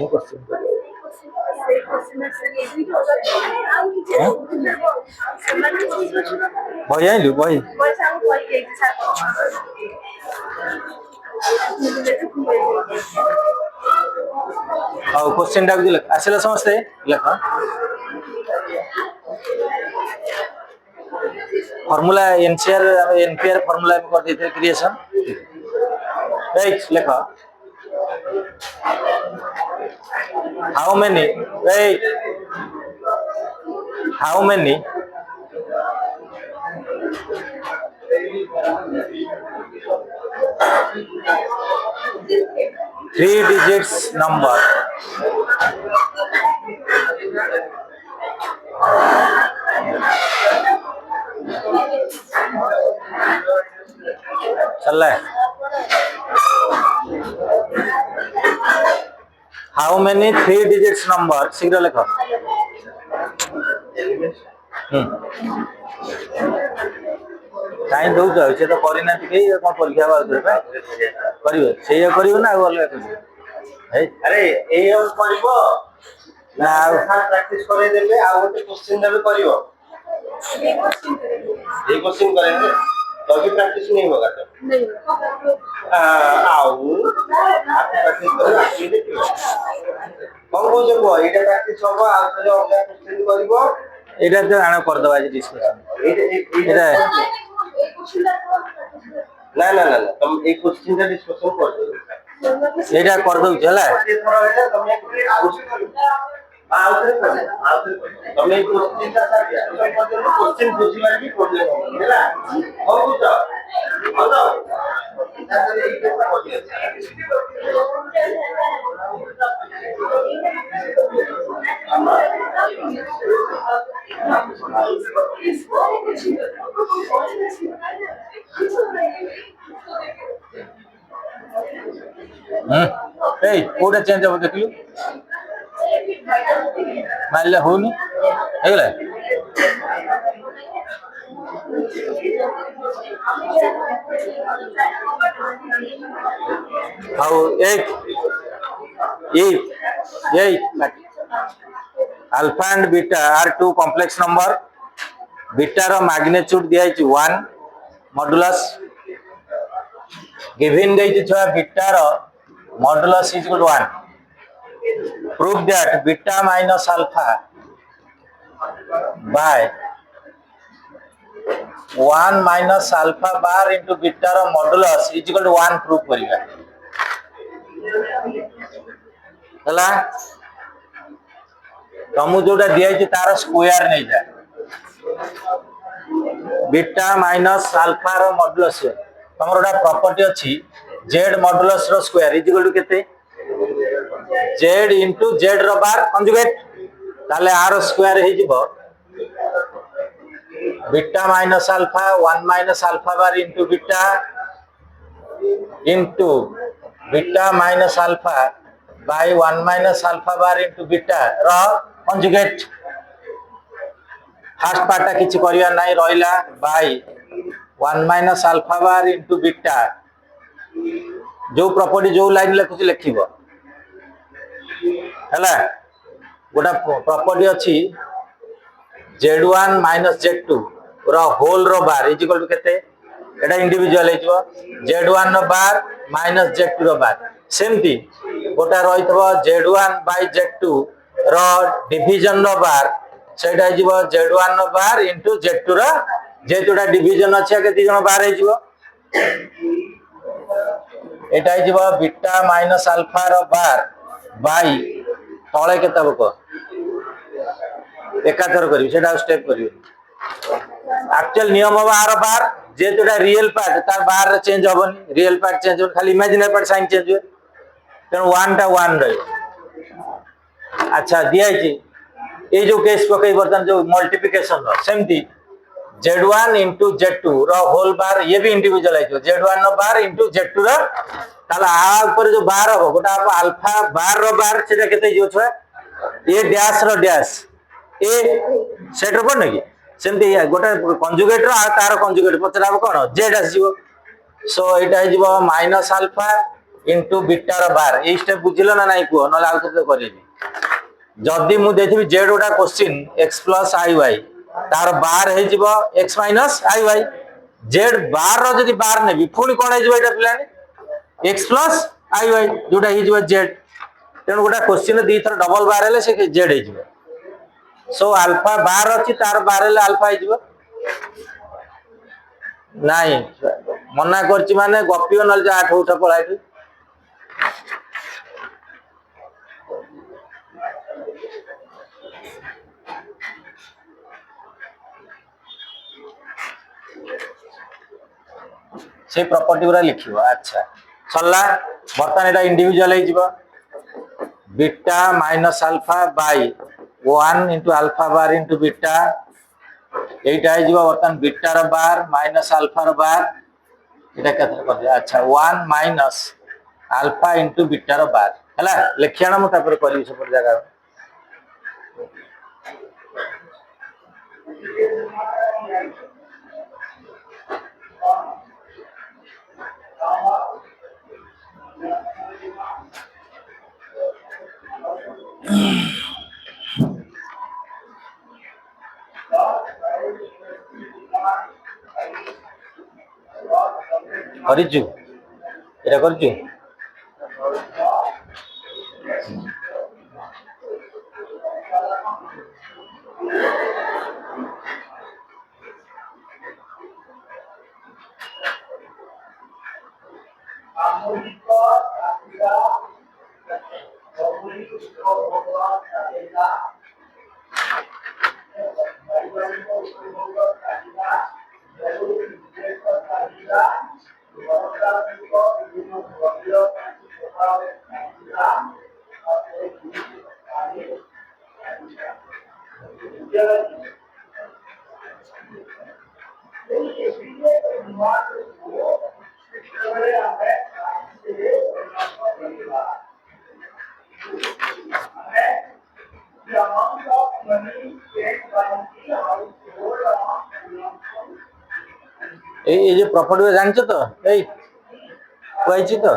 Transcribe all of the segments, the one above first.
अच्छी क्वेश्चन बही आइलु बही ଆଉ क्वेश्चन ଟା ବି ଆସିଲା ସମସ୍ତେ ଲେଖ फॉर्मूला एनपीआर फॉर्मूला में कर देते क्रिएशन राइट लेख how many right how many three digits number चल रहा है how many three digits number शीघ्र लिख कहीं दौच से तो करना कौन परीक्षा करेंगे से ना अलग अरे ना प्रैक्टिस करैदेबे आ गोटे क्वेश्चन देबे करिवो ये क्वेश्चन करेंगे तो भी प्रैक्टिस नहीं होगा तो नहीं आओ आप प्रैक्टिस करो आके देखियो कौन को जो एटा प्रैक्टिस होबो आ जो अपना क्वेश्चन करिवो एटा तो आना कर दबा आज डिस्कशन एटा ना ना ना तुम एक क्वेश्चन का डिस्कशन कर दो एटा कर दउ चला તમે ક્વેશ્ચન કા સાડિયા તમે ક્વેશ્ચન પૂછીવાર भी પ્રોબ્લેમ होला हो बुझ बताओ ତାପରେ ଏଇ କଥା କହିଲେ ए कोडा चेंज हो देखियो मारले होनी हेगला हाउ एक alpha and beta are two complex number beta रो मैग्नीट्यूड दिया 1 मॉडुलस गिवन गई छुआ बीटा रो modulus is equal to 1 prove that beta minus alpha by 1 minus alpha bar into beta रो modulus is equal to 1 prove करिया हला तमु जोटा दिया छि तार स्क्वायर नै जा बीटा माइनस अल्फा रो मॉडुलस तमरोडा प्रॉपर्टी अछि z मॉडुलस रो स्क्वायर इज इक्वल टू केते z into z रो बार कंजुगेट ताले r स्क्वायर हे जिवो beta minus alpha 1 minus alpha bar into beta minus alpha by 1 minus alpha bar into beta रो conjugate first पार्टा किछि करिया नाही रहिला by 1 minus alpha bar into beta जो प्रॉपर्टी जो लाइन लिखुछि लिखिबो हला गोटा प्रॉपर्टी अछि z1 माइनस z2 रो होल रो बार इज इक्वल टू केते एटा इंडिविजुअल हेजो z1 रो बार माइनस z2 रो बार सेमती गोटा रहितबो z1 बाय z2 रो डिवीजन रो बार सेटा हेजिबो z1 रो बार इनटू z2 रो जेतुडा डिवीजन अछि केते जण बार हेजिबो एटा हेजिबो बीटा माइनस अल्फा रो बार बाई तळे केता बको एकाथर करी सेटा स्टेप करी एक्चुअल नियम हो are bar J Toda real part तार बार चेंज होबनी रियल पार्ट चेंज हो खाली इमेजिनरी पार्ट साइन चेंज हो तेन 1 टा 1 रही अच्छा दिया छी ए जो केस पकई बर्तन जो मल्टीप्लिकेशन रो सेमती z1 into z2 रो होल बार ये भी इंडिविजुअल है z1 रो बार into z2 रो ताला आ ऊपर जो बार हो गोटा अल्फा बार रो बार सेटा केते जो छ ए डैश रो डैश ए सेट रो पड़ कि सेमती गोटा कंजुगेट रो आ तार कंजुगेट पचराबो कोन z आसीबो सो एटा हिजबो माइनस अल्फा इंटू बीटार बार ये स्टेप बुझिल ना नाई कुह ना आउ तो करेबी जदि मु देथिबि जेड गोटा क्वेश्चन x प्लस आई वाई तार बार हे जिवो x माइनस आई वाई जेड बार रो जदि बार नेबी पुणी कोन हे जिवो एटा पिलाने x प्लस आई वाई जोटा हे जिवो जेड तेणु गोटा क्वेश्चन दी थर डबल बार हेले से जेड हे जिवो सो अल्फा बार अछि तार बार हेले अल्फा हे जिवो नाही मना करछि माने गपियो नल जा 8 उठा पळाइतु से प्रॉपर्टी गुरा लिखिबो अच्छा सरला बर्तन एटा इंडिविजुअल हे जिवो beta minus alpha by 1 into alpha bar into beta एटा हे जिवो बर्तन बीटा रो बार माइनस अल्फा रो बार एटा केते कर दिया अच्छा 1 माइनस अल्फा into बीटा रो बार हला लेखियाना मु तापर करियो सब जगह करिजु एटा करजु ये जो प्रॉपर्टी जानछ तो एई कहछि तो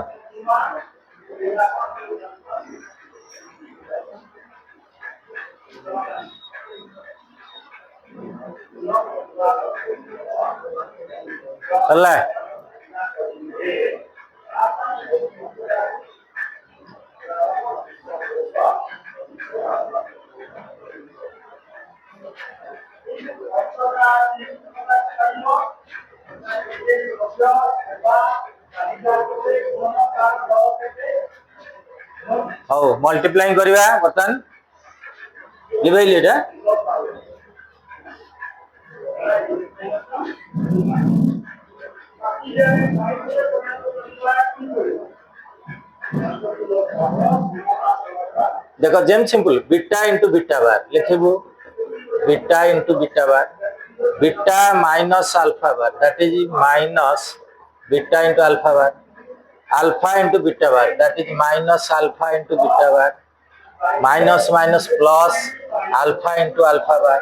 चला हो मल्टीप्लाइंग करबा बर्तन लिबैली एटा देखो जेम simple beta into beta bar लिखिबो beta into beta bar beta minus alpha bar that is minus beta into alpha bar alpha into beta bar that is minus alpha into beta bar minus minus plus alpha into alpha bar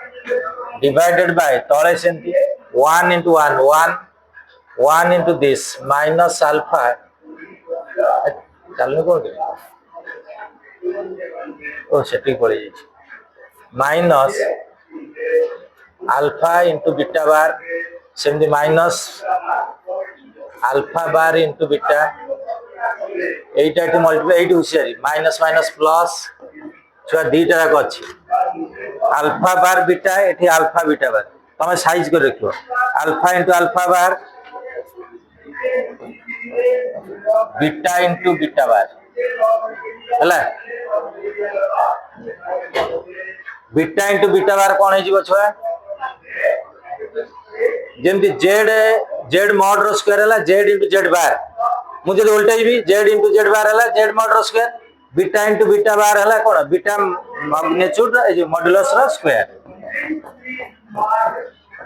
divided by तळे सेंती 1 into 1 1 into this minus alpha चलने को ओ setting पड़ जाए minus alpha into beta bar सेमती minus alpha bar into beta एटा to multiply एट हुसियारी माइनस माइनस प्लस छुआ दीटा जाक अच्छी अल्फा बार बीटा एठी अल्फा बीटा बार तमे साइज कर रखियो alpha into alpha bar beta into beta bar हला बीटा इंटू बीटा बार कौन है छुआ जेमती जेड जेड मॉड रो स्क्वायर है जेड इंटू जेड बार मुझे उल्टाई भी जेड इंटू जेड बार है जेड मॉड रो स्क्वायर बीटा इंटू बीटा बार है कौन बीटा मैग्नीट्यूड मॉड्यूलस रो स्क्वायर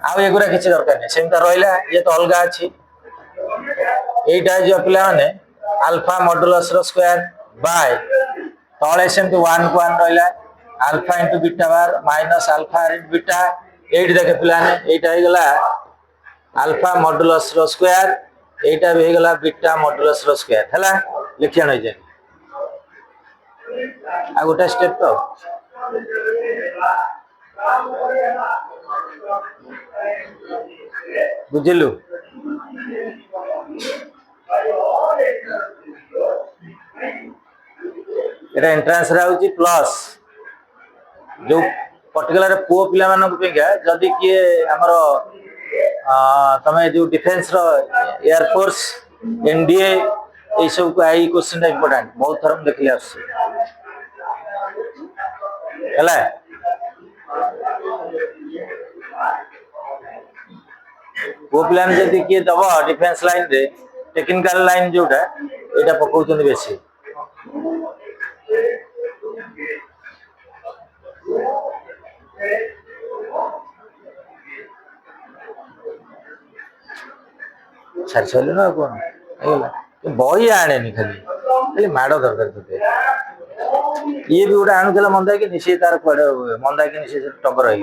आउ एगुरा किसी दरकार नहीं सेमता रहा ये तो अलग अच्छी यहीटा जो पिला माने अल्फा मॉड्यूलस रो स्क्वायर बाय तले सेमती 1 को 1 रहा alpha into beta bar minus alpha into beta एट देखे पिलाने एटा हो गला अल्फा मॉड्यूलस रो स्क्वायर एटा भी हो गला बीटा मॉड्यूलस रो स्क्वायर हैला लिखिया नहीं जाए आ गोटे स्टेप तो बुझिलु एटा एंट्रांस रे होची प्लस जो पर्टिकुलर पुओ पिला मानक पेगा जदी किए हमर तमे जो डिफेंस रो एयर फोर्स एनडीए ए सब को आई क्वेश्चन इंपोर्टेंट बहुत थरम देखले आसी हला पुओ पिला जदी किए दबो डिफेंस लाइन रे टेक्निकल लाइन जोटा एटा पकाउछन बेसी छाड़ छाड़ ना कौन बही आने नहीं खाली माड़ दरकार तुझे ये भी गोटे आणुला मंदा कि सी तार कड़े मंदा कि टबर हो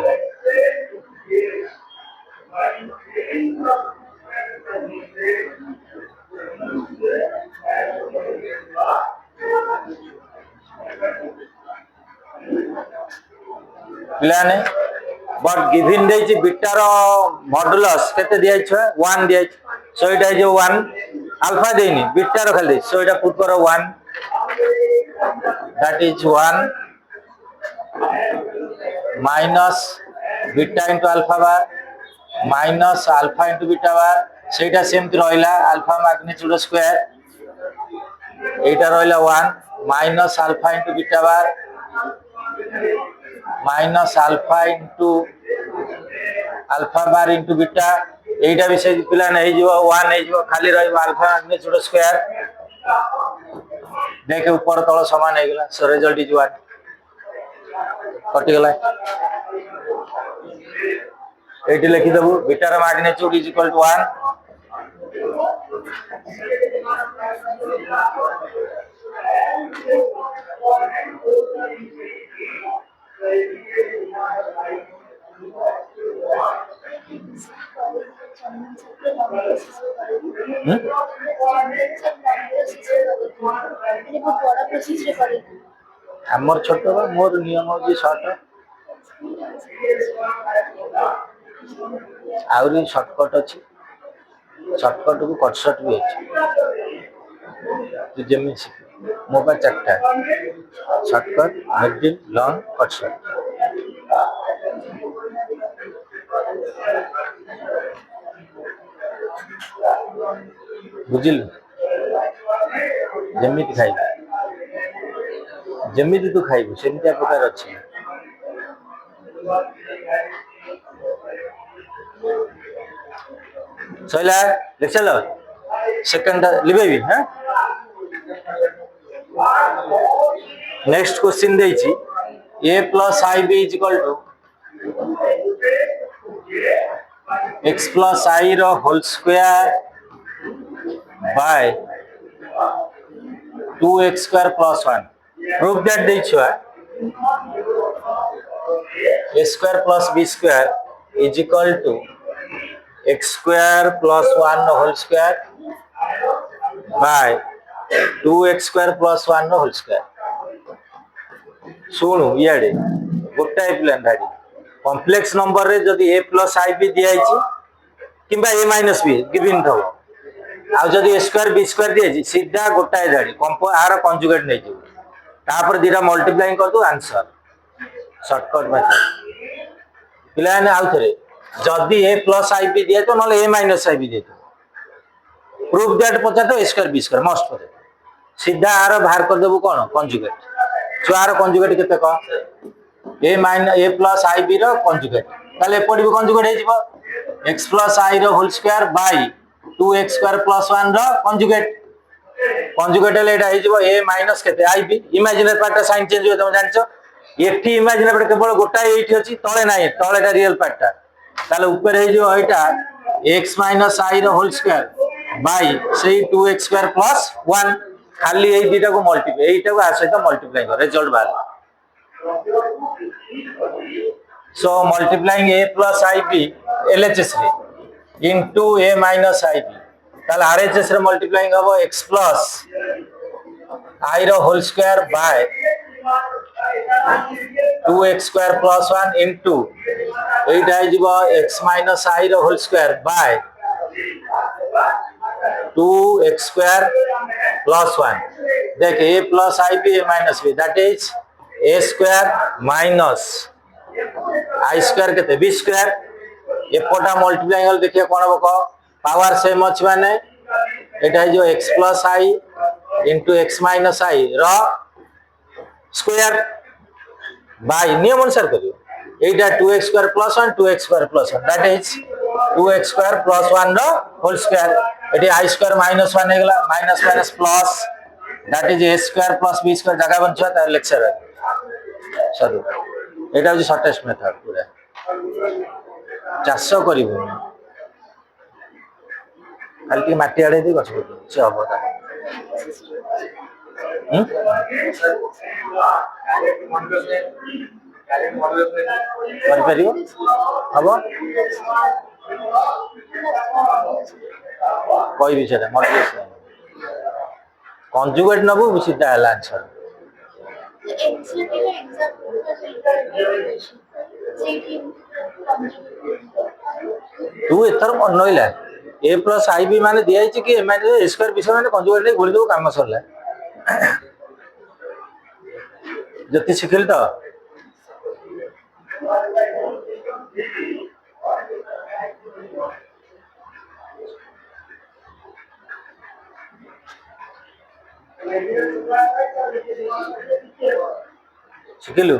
पिलाने बट गिवन देछि बीटा रो मॉडुलस केते दिया छ 1 दिया सो इटा जो 1 अल्फा देनी बीटा रो खाली सो इटा पुट करो 1 that is 1 minus beta into alpha bar minus alpha into beta bar सेटा सेमति रहला अल्फा मैग्नीट्यूड स्क्वायर एटा रहला 1 minus alpha into beta bar minus alpha into alpha bar into beta एटा विषय पिला नहीं जीव 1 नहीं जीव खाली रहइबो अल्फा मैग्नीट्यूड स्क्वायर देखे ऊपर तळ समान हे गेला सो रिजल्ट इज 1 कटि गेला एटी लिखि देबो बीटा रो मैग्नीट्यूड इज इक्वल टू 1 हमर छोट बा मोर नियम होजी शॉर्ट आउरी शॉर्टकट अछि शॉर्टकट को कट शॉर्ट भी अछि तो जेमी मोबाइल चट्टा shortcut middle long cut short बुझिल जेमिति खाइ जेमिति तू खाइबु सेमिति प्रकार अछि सैला लिखल सेकंड लिबेबी हां नेक्स्ट क्वेश्चन देछि a plus ib is equal to x plus I रो whole square by 2x square plus 1 prove that देछि a square plus b square is equal to x square plus 1 whole square by 2x square plus 1 whole square सुनु इयाडे गोटाए plan धाडी complex number रे जदी a plus ib दिया आइछि किबा a minus b given थबो आ जदी a square b square दिया आइछि सीधा गोटाए धाडी are conjugate नै जिवो तापर दिरा मल्टीप्लाइंग कर दो आंसर शॉर्टकट मेथड प्लान आउ थरे जदी a plus ib दिया तो नले a minus ib दे तो प्रूफ दैट पचा तो a square b square must पर सीधा आर बाहर कर देबो कोन कंजुगेट चार कंजुगेट केते को a minus a plus ib रो कंजुगेट ताले पडिबो कंजुगेट हे जिवो x प्लस i रो whole square by 2x square plus 1 रो कंजुगेट कंजुगेट ले एटा हे जिवो a माइनस केते ib imaginary part sign change हो तुम जानछो एठी इमेजिनरी पार्ट केवल गोटा एठी अछि तळे नाही तळे एटा रियल पार्ट ताले ऊपर हे जिवो एटा x माइनस i रो होल स्क्वायर बाय सेही 2x स्क्वायर प्लस 1 खाली ए दुटा को मल्टीप्लाई एटा को आ सहित मल्टीप्लाई कर रिजल्ट बाहर सो multiplying a plus ib LHS रे into a minus ib ताले RHS रे मल्टीप्लाइंग हबो x plus I रो whole square by 2x square plus 1 into एटा आइजिबो x माइनस I रो whole square by 2x square plus 1 देख a plus I b a minus b that is a square minus I square केते b square एपटा multiply गल देखिए कोन बको power same अछि माने एटा जो x plus I into x minus I रो स्क्वायर बाय नियम अनुसार करियो एटा 2x square plus 1 2x square plus 1 that is 2x square plus 1 रो होल स्क्वायर एटी I स्क्वायर माइनस 1 हेगला minus minus plus that is a square plus b square जगह बनछा त लेक्चर सर एटा जो शॉर्टेस्ट मेथड पूरा चाष करिवो खाली की माटी आड़े दे गछ से हबो ता कर परियो हबो कोई विषय नहीं मॉडुलेशन कॉन्जुगेट नबो सीधा है आंसर तू एथर मन नइला a प्लस I b माने दिया छै कि माने a स्क्वायर विषय माने कॉन्जुगेट नै घोड़ी दो काम सरला जति सिखिल तो शिखिलु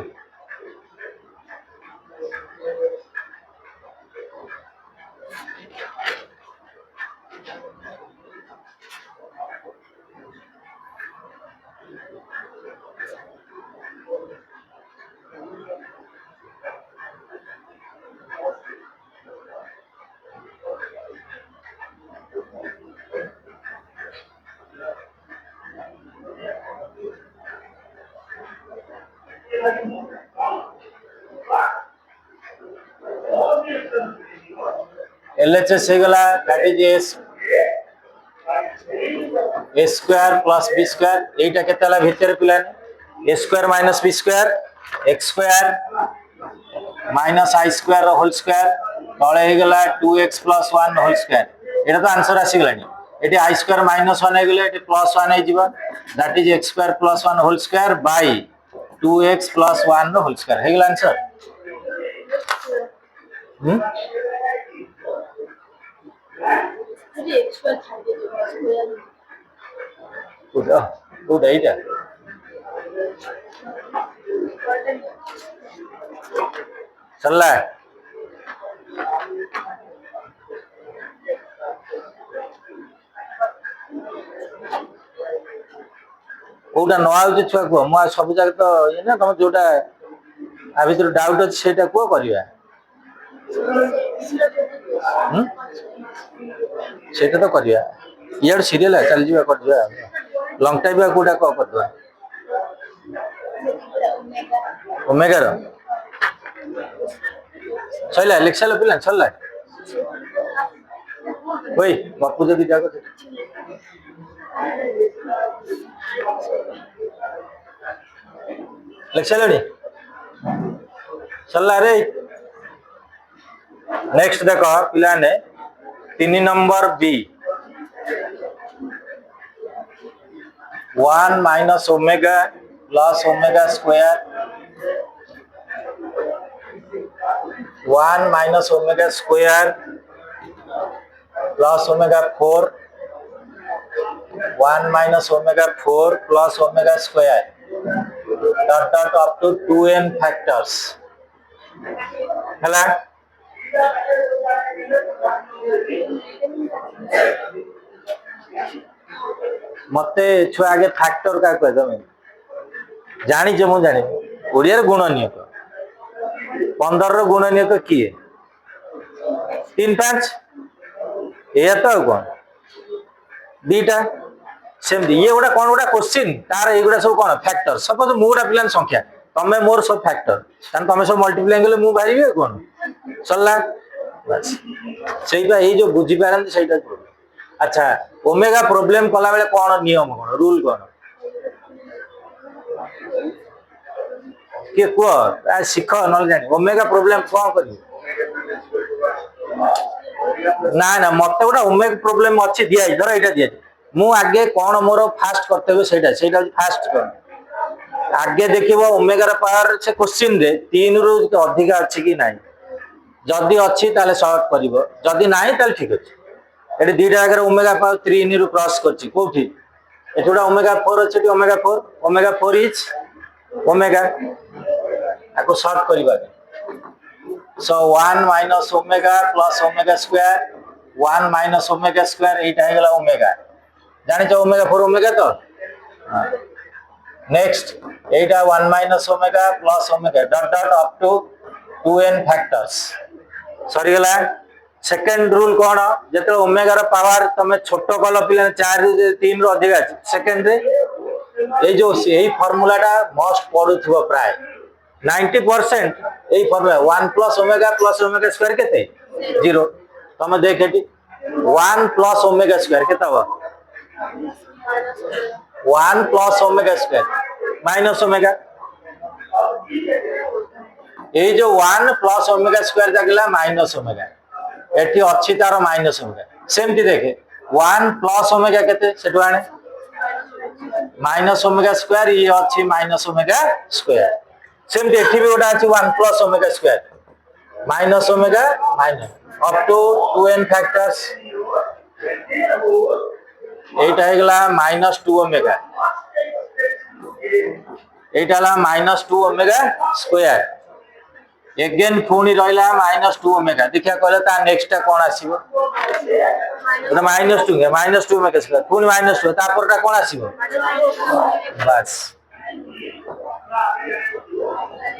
LHS हेगला that is a square plus b square एटा केतला भीतर पिलान a square minus b square x square minus I square whole square तळे हेगला 2x प्लस 1 होल स्क्वायर एटा तो आंसर आसी गलानी एटी I स्क्वायर माइनस 1 हेगले एटी प्लस 1 हे जिवो that is x square plus 1 whole square by 2x plus 1 whole square हेगला आंसर उड़ा इटा चलला कोटा न आउ छुआ को म सब जगह तो ये ना तुम जोटा आ भीतर डाउट अछि सेटा को करिया सेटा तो करिया यार सीरियल है चल जीवा कर दिया लॉन्ग टाइम बा कोटा को कर दवा ओमेगा रो चला लेक्चर पिला चलला ओए बापू जदी जागो लेक्चर लेनी चलला रे नेक्स्ट देखो पिला ने 3 number B 1 minus omega plus omega square 1 minus omega square plus omega 4 1 minus omega 4 plus omega square dot dot up to 2n factors हला मते छुआ आगे फैक्टर का कह दमे जानी जे मु जानी ओडिया रे गुणनीयक 15 रो गुणनीयक किए 3 5 ए तो कोन दीटा सेम ये गोटा कोन गोटा क्वेश्चन तार ए गोटा सब कोन फैक्टर सपोज मु गोटा प्लान संख्या तमे मोर सब फैक्टर तन तमे सब मल्टीप्लाई गेले मु भारीबे कोन चलला बस सेइबा ए जो बुझी पारन सेइटा अच्छा ओमेगा प्रॉब्लम कला बेले कोन नियम कोन रूल कोन किए कह शिख ना जानी ओमेगा प्रोब्लेम कौन कर ना ना मत गोटे ओमेगा प्रोब्लेम अच्छी दिया धर यहाँ दिया मु आगे कौन मोर फास्ट कर्तव्य से फास्ट कर आगे देखिए ओमेगार पावर से क्वेश्चन रे 3 रु अधिक अच्छी कि ना जदि अच्छी ताले सॉल्व करिवो जदि नाही ताले ठीक अछि एटी दीटा आगे ओमेगा पावर 3 रु क्रॉस करछि कोठी एटी गोटा ओमेगा 4 अछि ओमेगा 4 इज ओमेगा आको सॉल्व करिबा सो 1 minus omega plus omega square 1 minus omega square एटा हे गला ओमेगा जानि छ ओमेगा 4 ओमेगा तो नेक्स्ट एटा 1 minus omega plus omega dot dot up to 2n factors सरी गला सेकंड रूल कौन जते ओमेगा रो पावर तमे छोटो कल पिला 4 3 रु अधिक अछि सेकंड रे ए जो एही फार्मूलाटा मस्ट पढुथबो प्राय 90% एही फार्मूला 1 प्लस ओमेगा स्क्वायर केते 0 तमे देख एटी 1 प्लस ओमेगा स्क्वायर केता हो 1 plus omega square minus omega ये जो 1 प्लस ओमेगा स्क्वायर जागला माइनस ओमेगा एटी अच्छी तार माइनस ओमेगा सेमती देखे 1 प्लस ओमेगा केते सेटु आने माइनस ओमेगा स्क्वायर ये अच्छी माइनस ओमेगा स्क्वायर सेमती एठी भी गोटा अछि 1 plus omega square minus omega minus up to 2n factors एटा हेगला माइनस 2 ओमेगा एटा ला माइनस 2 ओमेगा स्क्वायर एगेन पुणी रहिला माइनस 2 ओमेगा देखिया कहले ता नेक्स्ट टा कोन आसीबो तो माइनस 2 ओमेगा स्क्वायर पुणी माइनस 2 ता परटा कोन आसीबो बस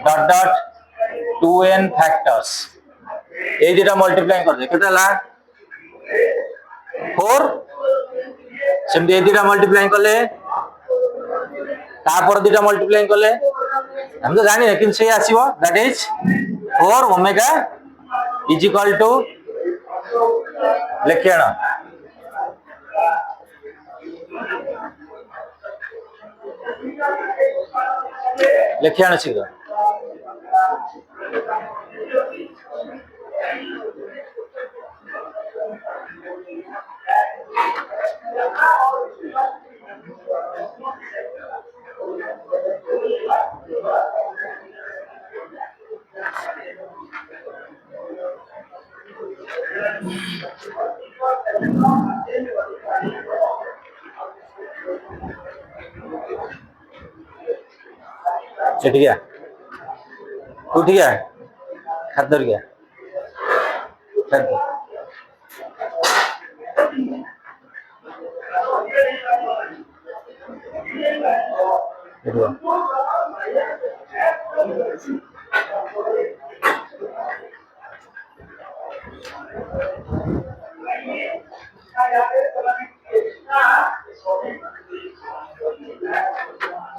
डॉट डॉट 2n फैक्टर्स ए दिटा मल्टीप्लाई कर दे केटा ला 4 सेमती ए दिटा मल्टीप्लाई करले तापर दिटा मल्टीप्लाई करले हम तो जानी लेकिन से आसीबो that is 4 omega is equal to लिखियण लिखियण शीघ्र ठीक है उठ गया खातर गया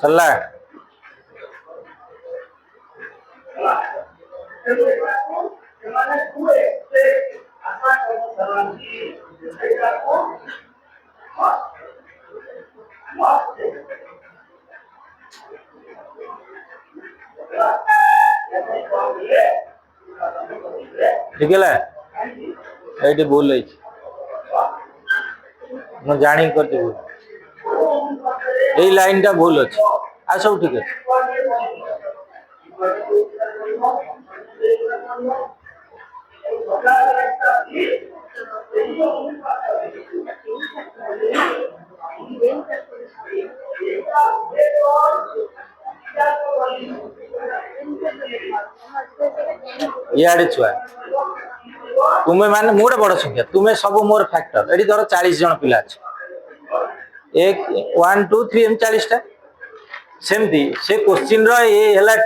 चल रहा है ठीक है ये भूल मैं जानी करती भूल यही लाइन टा भूल अच्छे आ सब ठीक है इे छुआ तुम्हें मान मोटे बड़ संख्या तुम्हें सब मोर फैक्टर ये धर 40 जन पिला एक 1 2 3 40 टा सेमती से क्वेश्चन रो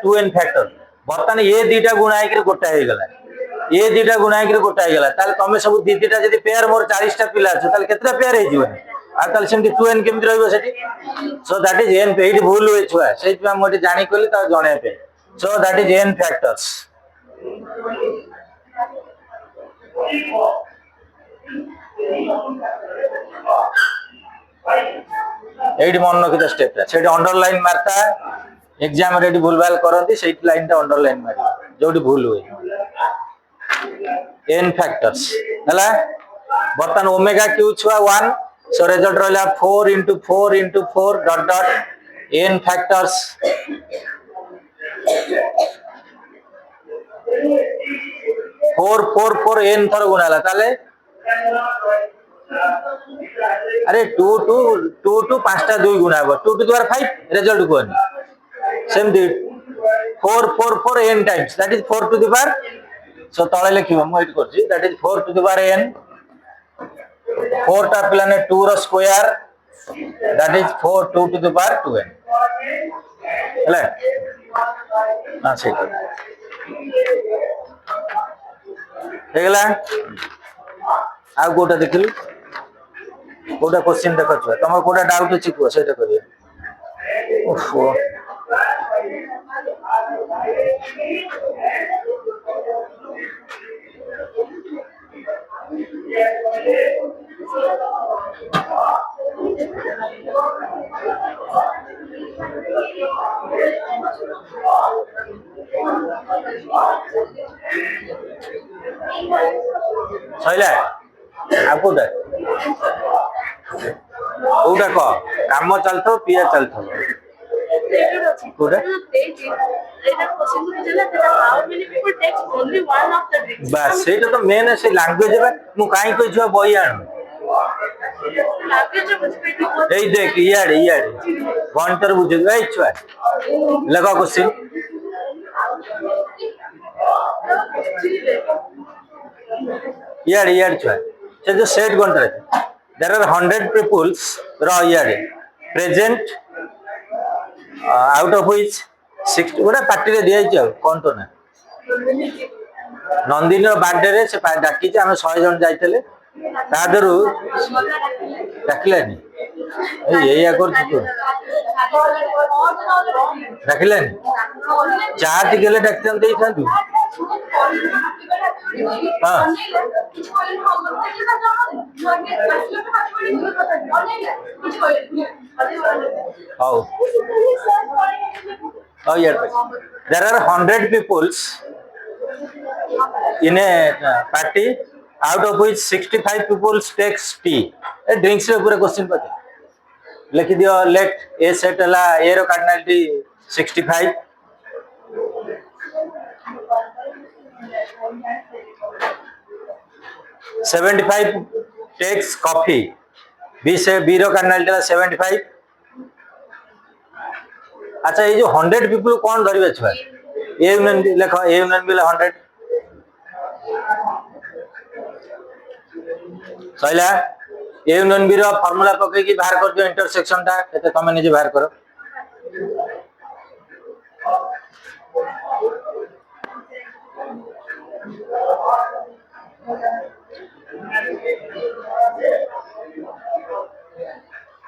2n फैक्टर बर्तमान ये दीटा गुणा गोटा हो गला ये दीटा गुणा गोटा हो गला तुम सब दीटा जब पेयर मोर 40 टा पिला केतटा पेयर हो सेमती 2n केमती रहिबो सेठी सो दैट इज n एठी भूल हुए छुआ से मोटे जानी कहली ता जणे पे so that is n factors एठी मन रखिता स्टेप से अंडरलाइन मारता एग्जाम रेडी भूल भाल करती से लाइन टा अंडरलाइन मार जो भूल हुए n factors है बर्तमान ओमेगा क्यू छुआ 1 सो रिजल्ट रहा 4 into 4 into 4 dot dot n factors 4 4 4 n थर गुणाला ताले अरे 2 2 2 2 पांचटा 2 गुणा 2 to the power 5 रिजल्ट को सेमती 4 4 4 n times that is 4 to the power सो तले लिखिबो म एट करछि that is 4 to the power n 4 टा पिलाने 2 रो square that is 4 2 to the power 2n हेले हां ठीक हेगला आ गोटा देखिलु गोटा क्वेश्चन देखो छ तमर कोटा डाउट अछि को सेटा करिए ओफो सैला आपको दे ओटा को काम चलतो पिया चलतो कोटा बस सेटा तो मेन से लैंग्वेज है मु काई कोइ छुआ बई आन एई देख इयाडे इयाडे गणतर बुझे गई छुआ लगा क्वेश्चन इयाडे इयाडे छुआ से जो सेट गणतर there are 100 peoples raw इयाडे present out of which 60 गोटा पार्टी रे दिया छ कोन तो ना नंदिनी बर्थडे रे से डाकी छ हम 100 जन जाइतले तादरु डाकलेनी ए या कर छ डाकलेनी चार्ज गेले डाक्टन देई थांतु हां how oh yeah there are 100 peoples in a party out of which 65 people takes tea a drinks रे पूरा क्वेश्चन पते लिख दियो लेट ए सेट हला ए रो कार्डिनलिटी 65 75 takes coffee बी से बी रो कार्डिनलिटी 75 अच्छा ये जो 100 पीपल कौन धरिबे छुआ ए यूनियन लिखो ए यूनियन बिला 100 सैला ए यूनियन बी रो फार्मूला पके की बाहर कर दियो इंटरसेक्शन टा एते तमे निजे बाहर करो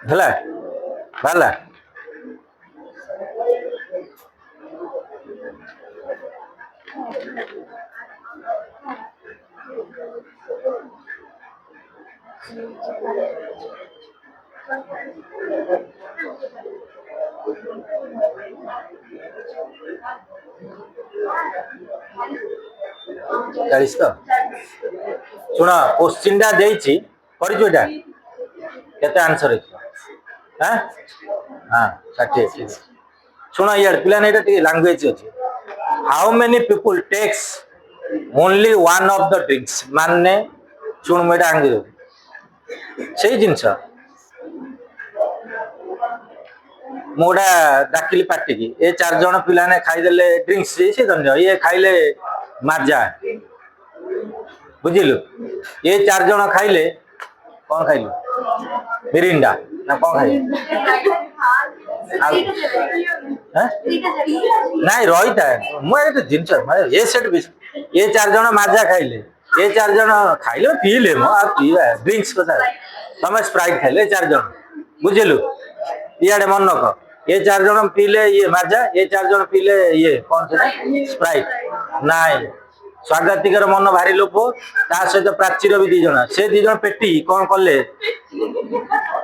हला भला चालीस तो सुना क्वेश्चन टा देछि परिचयटा केते आंसर है हां हां 60 सुना यार पिला नेटा टी लैंग्वेज अछि how many people takes only one of the drinks माने चुन मेडा आंगे सही जिंस मोडा डाकिली पार्टी की ए चार जण पिला ने खाई देले ड्रिंक्स से धन्य ये खाइले माजा बुझिलु ये चार जण खाइले कोन खाइलु मिरिंडा ना कोन खाइले नहीं रही था मुझे जिनस ये सेट ये चार जण माजा खाइले ये चार जण खाइले पीले मो आ पीवा ड्रिंक्स कथा तुम स्प्राइट खाइले चार जण बुझिलु इयाडे मन नक ये चार जण पीले ये माजा ये चार जण पीले ये कौन से स्प्राइट नाइ स्वागतिकर मन भारी लोप ता सहित प्राचीर भी दी जण से दी जण पेटी कौन कले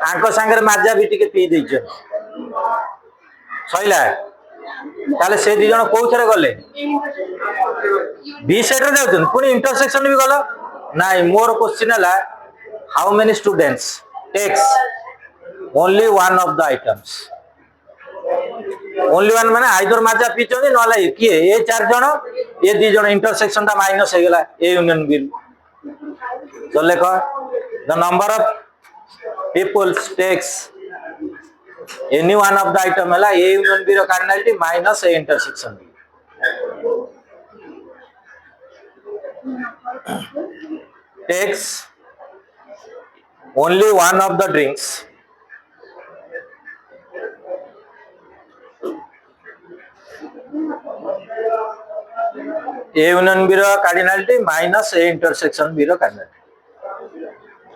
आंको सांगरे माजा भी टिके पी देछ सइला ताले से दी जण कोथरे गले बी साइड रे जाउछन पुनी इंटरसेक्शन भी गलो नाइ मोर क्वेश्चन हला how many students takes only one of the items only one माने आइदर माजा पीछे नले किए ए 4 जण ए 2 जण इंटरसेक्शन ता माइनस हो गेला ए यूनियन बी तो लेखो the number of peoples takes any one of the item है ए यूनियन बी रो cardinality minus A intersection B takes only one of the drinks A union B रो cardinality minus A intersection B रो cardinality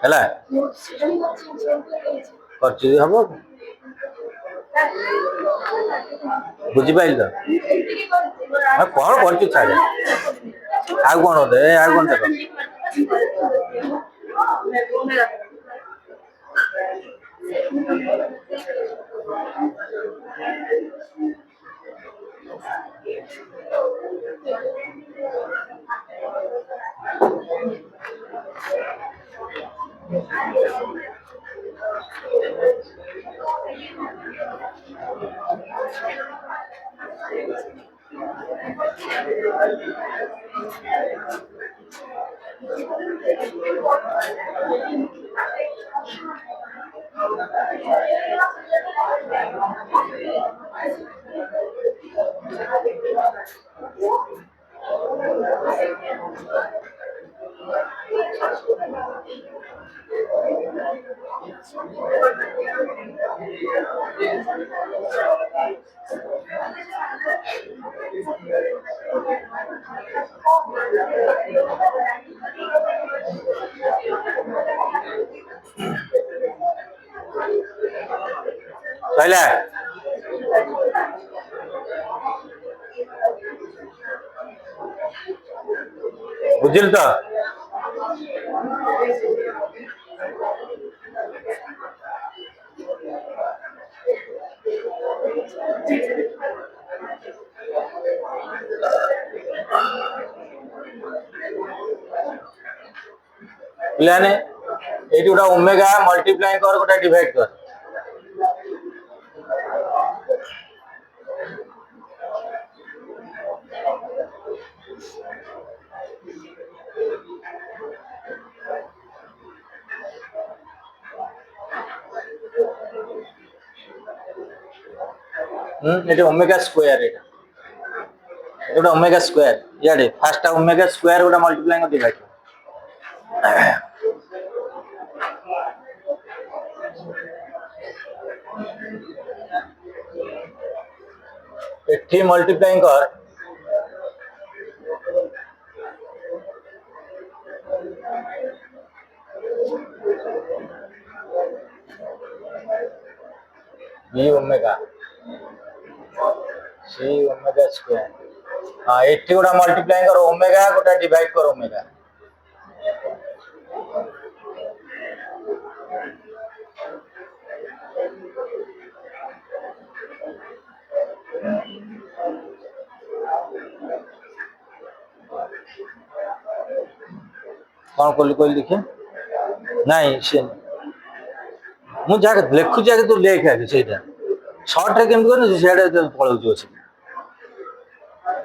हैला करछि हबो बुझी pile तो कौन करछु छाड़े आ कोन दे आ कोन देखो पहले बुझिल तो पिलाने एटी गोटा ओमेगा मल्टीप्लाई कर गोटा डिवाइड कर एटी ओमेगा स्क्वायर एटा एटा ओमेगा स्क्वायर याडे फर्स्ट ओमेगा स्क्वायर गोटा मल्टीप्लाई कर डिवाइड एठी मल्टीप्लाई कर B omega C omega square हाँ एठी गोटा मल्टीप्लाई कर ओमेगा गोटा डिवाइड कर ओमेगा कौन कोली कोली लिखे नहीं से मु जाके लेखु जाके तू लेख आके सेटा शॉर्ट रे केम कर सेडा पळौ जो से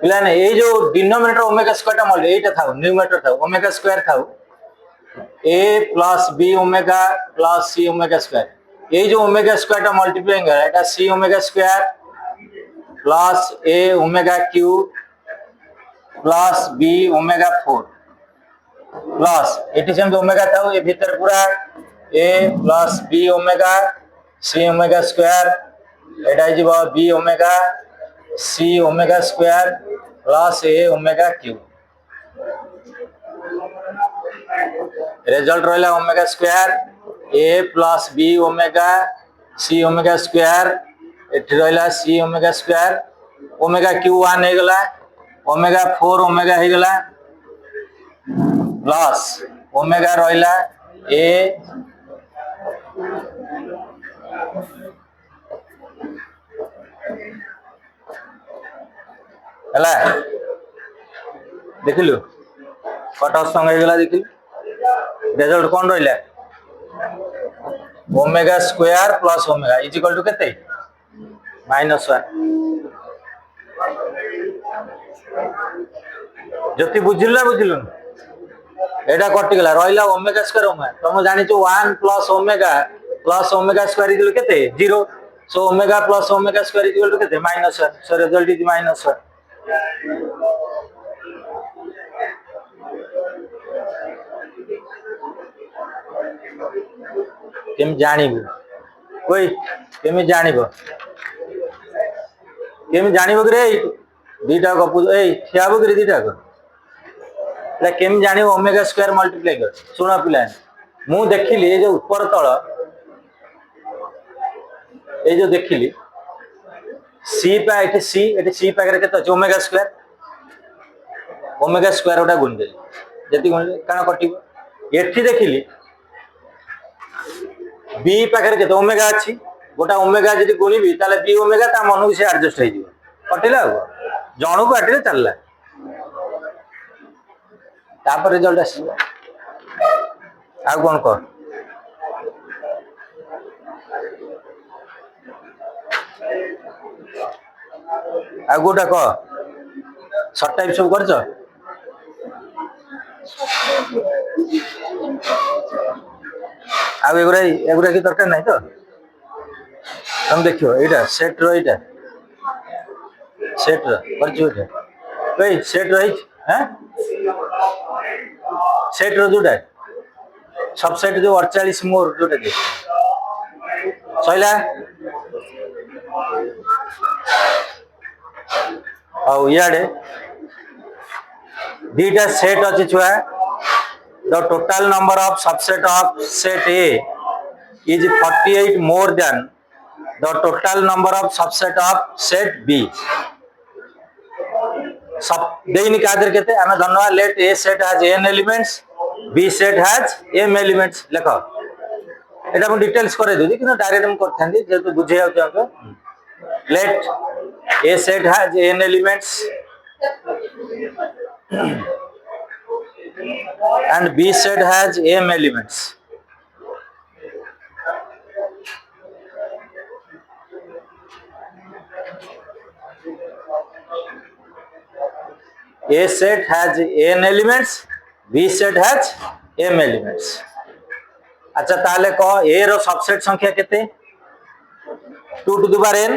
पिला ने ए जो डिनोमिनेटर ओमेगा स्क्वायर टा मल एटा था न्यूमरेटर था ओमेगा स्क्वायर था a plus b omega plus c omega square ए जो ओमेगा स्क्वायर टा मल्टीप्लाइंग है एटा c omega square plus a omega cube plus b omega 4 plus एटी सेम ओमेगा था ये भीतर पूरा a plus b omega c omega square एटा जीवा b omega c omega square plus a omega cube result रहला omega square a plus b omega c omega square eighty रहला c omega square omega cube 1 हे गला omega 4 omega हे गला plus omega रहला a ହେଲା ଦେଖିଲୁ କଟ ସଙ୍ଗ ହେଇଗଲା ଦେଖିଲୁ ରେଜल्ट कौन रहा omega square plus omega is equal to केते -1 जति बुझिलु ना बुझिलु एटा कटि गला रहिला ओमेगा स्क्वायर ओमेगा तुम जानि छु 1 प्लस ओमेगा स्क्वायर इज केते 0 so omega plus omega square is equal to केते -1 सो रिजल्ट इज -1 केम जानिबु कोई केम जानिबो रे दीटा गपु ए खियाबो रे दीटा को ले केम जानिबो ओमेगा स्क्वायर मल्टीप्लाई कर सुना पिला मु देखिली ए जो ऊपर तळ ए जो देखिली सी पा एटे सी पाकर केते अछि ओमेगा स्क्वायर ओटा गुण दे जति गुण काना कटिबो एठी देखिली बी पाखे के ओमेगा अच्छी गोटा ओमेगा जी गुणिबी ताले बी ओमेगा ता मन से एडजस्ट हो कटिला जन को आटे चलला तापर रिजल्ट आसीबो आ कोन कर आ गोटा क शॉर्ट टाइप सब करछ आउ एगुरा की दरकार नहीं तो तुम देखियो एटा सेट रो एटा सेट रो परजो एटा भाई सेट रही हैं सेट रो जोटा सबसेट जो 48 मोर जोटा दे सइला आउ याडे दीटा सेट अछि छुआ the total number of subset of set A is 48 more than the total number of subset of set B. सब देनी कादर कहते हमें धन्यवाद let A set has n elements B set has m elements लेखो एटा हम details करे दे कि direct हम करथांदी जेतु बुझे आउ जाओ let A set has n elements and B set has m elements. A set has n elements, B set has m elements. अच्छा ताले को A रो सबसेट संख्या केते 2 to the power n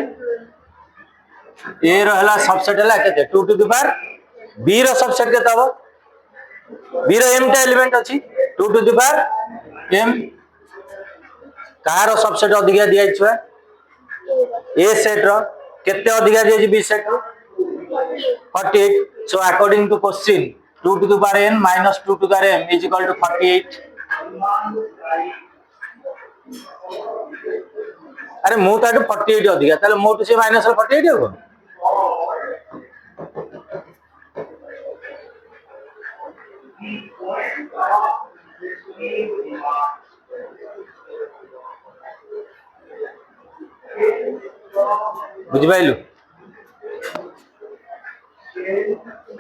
A रो हला सबसेट हला केते 2 to the power B रो subset केते हबो B रो m टा एलिमेंट अछि 2 to the power m कार सबसेट अधिका दिया छुआ A सेट रो केते अधिका दिया B set row 48 so according to question 2 to the power n minus 2 to the power m is equal to 48 अरे मु ताटू 48 अधिका ताले मोटू से माइनस 48 हो बुझी पाइलु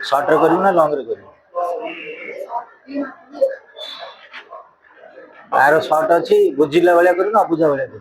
शॉर्ट रे करू ना लॉन्ग रे करू आरो शॉर्ट अछि बुझिला वाला करू ना बुझा वाला करू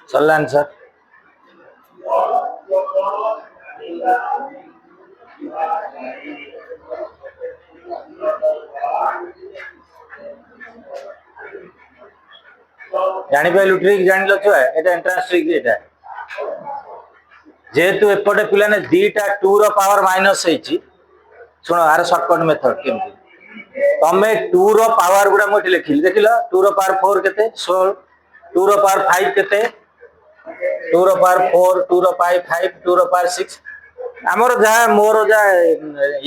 चल आंसर जानी पाइलु ट्रिक जान लो छुआ एटा एंट्रेंस ट्रिक एटा जेतु एपटे पिला ने दीटा 2 रो पावर माइनस हेची सुनो आर शॉर्टकट मेथड केमती तमे 2 रो पावर गुडा मोठी लिखिली देखिल 2 रो पावर 4 केते 16 2 रो पावर 5 केते 2 रो पावर 4 2 रो पावर 5 2 रो पावर 6 हमर जा मोर जा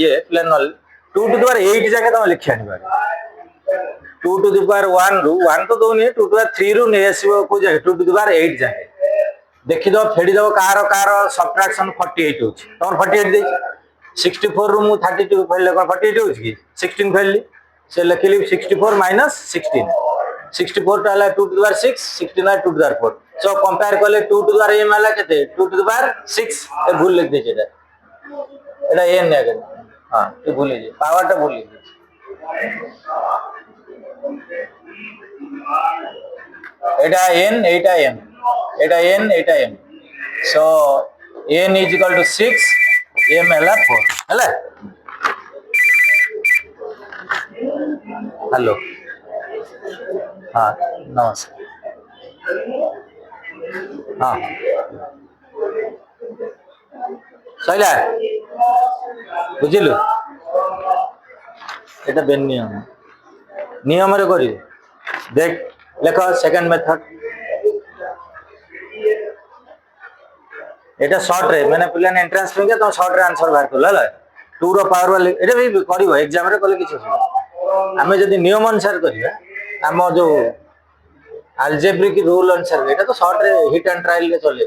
ये प्लेन 2 टू द पावर 8 जाके तमे लिखि आनिबा 2 टू द पावर 1 रु 1 तो दोनी 2 टू द पावर 3 रु ने आसीबो को जाके 2 टू द पावर 8 जाके देखि दो फेडी दो कार सब्ट्रैक्शन 48 होची तमर 48 दे 64 रु मु 32 फेले कोन 48 होची की 16 फेलली से लिखिली 64 माइनस 16 64 टा हला 2 to the power 6 16 2 to the power 4 so compare करले 2 टू द पावर m हला केते 2 टू द पावर 6 ए भूल लिख दे छेटा एटा n ने के हां तू भूल जे पावर टा भूल जे एटा n एटा m एटा n एटा m so n is equal to 6 m हला 4 हला हेलो हाँ नमस्कार हाँ सैला बुझिलु एटा बेन नियम रे करी देख लेख सेकंड मेथड एटा शॉर्ट रे मैंने पिलाने एंट्रेंस में तो शॉर्ट रे आंसर बाहर करला हला 2 रो पावर वाले एटा भी करिवो एग्जाम रे कले किछ आमे जदी नियम अनुसार करिया हम जो अलजेब्रिक रूल अनुसार एटा तो शॉर्ट रे हिट एंड ट्रायल रे चले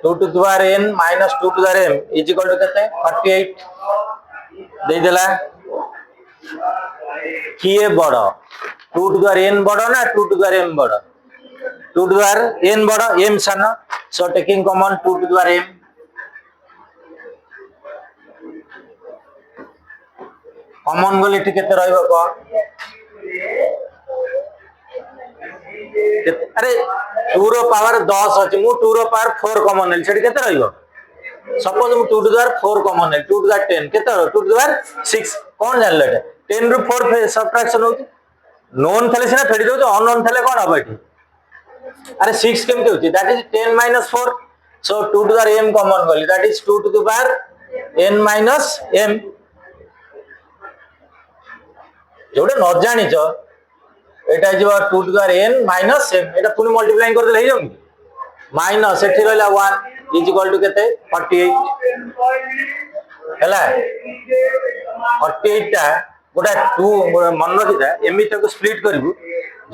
2 to the power n minus 2 to the power m is equal to कितने 48 दे देला किए बड़ 2 to the power n बड़ ना 2 to the power m बड़ 2 to the power n बड़ m सान so taking common 2 to the power m common गले ठी केते रहइबो को अरे 2 रो पावर 10 अछि मु 2 रो पावर 4 कॉमन है सेठी केते रहइबो सपोज मु 2 टू द पावर 4 कॉमन है 2 टू द पावर 10 केते 2 टू द पावर 6 कोन जानले 10 रु 4 सब्ट्रैक्शन होती नोन थले सिना फेडी दो अननोन थले कोन हबो एठी अरे 6 केमते होती that is 10 minus 4 so 2 to the power m common गली that is 2 to the power n minus m जोडे न जानि छ एटा जीव 2 to the power n minus m एटा पुनी मल्टीप्लाइंग कर देले हे जम माइनस एठी रहला 1 इज इक्वल टू केते 48 हला 48 टा गोटा 2 मन रखिता एमी तक स्प्लिट करबु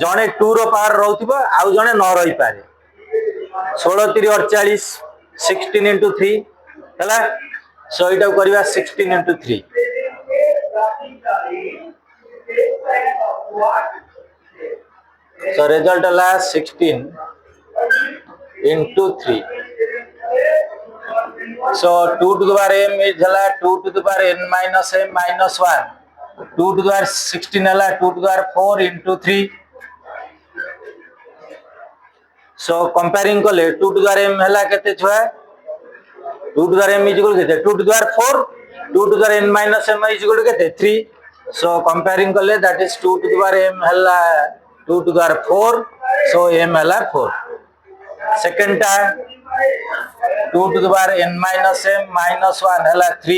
जने 2 रो पावर रहउथिबो आ जने न रहि पारे 16 3 48 16 into 3 हला सो एटा करबा 16 into 3 so result la 16 into 3 so 2 to the power m is hala 2 to the power n minus m minus 1 2 to the power 16 hala 2 to the power 4 into 3 so comparing kale 2 to the power m hala kete छुआ 2 to the power m is equal kete 2 to the power 4 2 to the power n minus m is equal kete 3 so comparing kale that is 2 to the power m hella 2 to the power 4 so m hella 4 second time 2 to the power n minus m minus 1 hella 3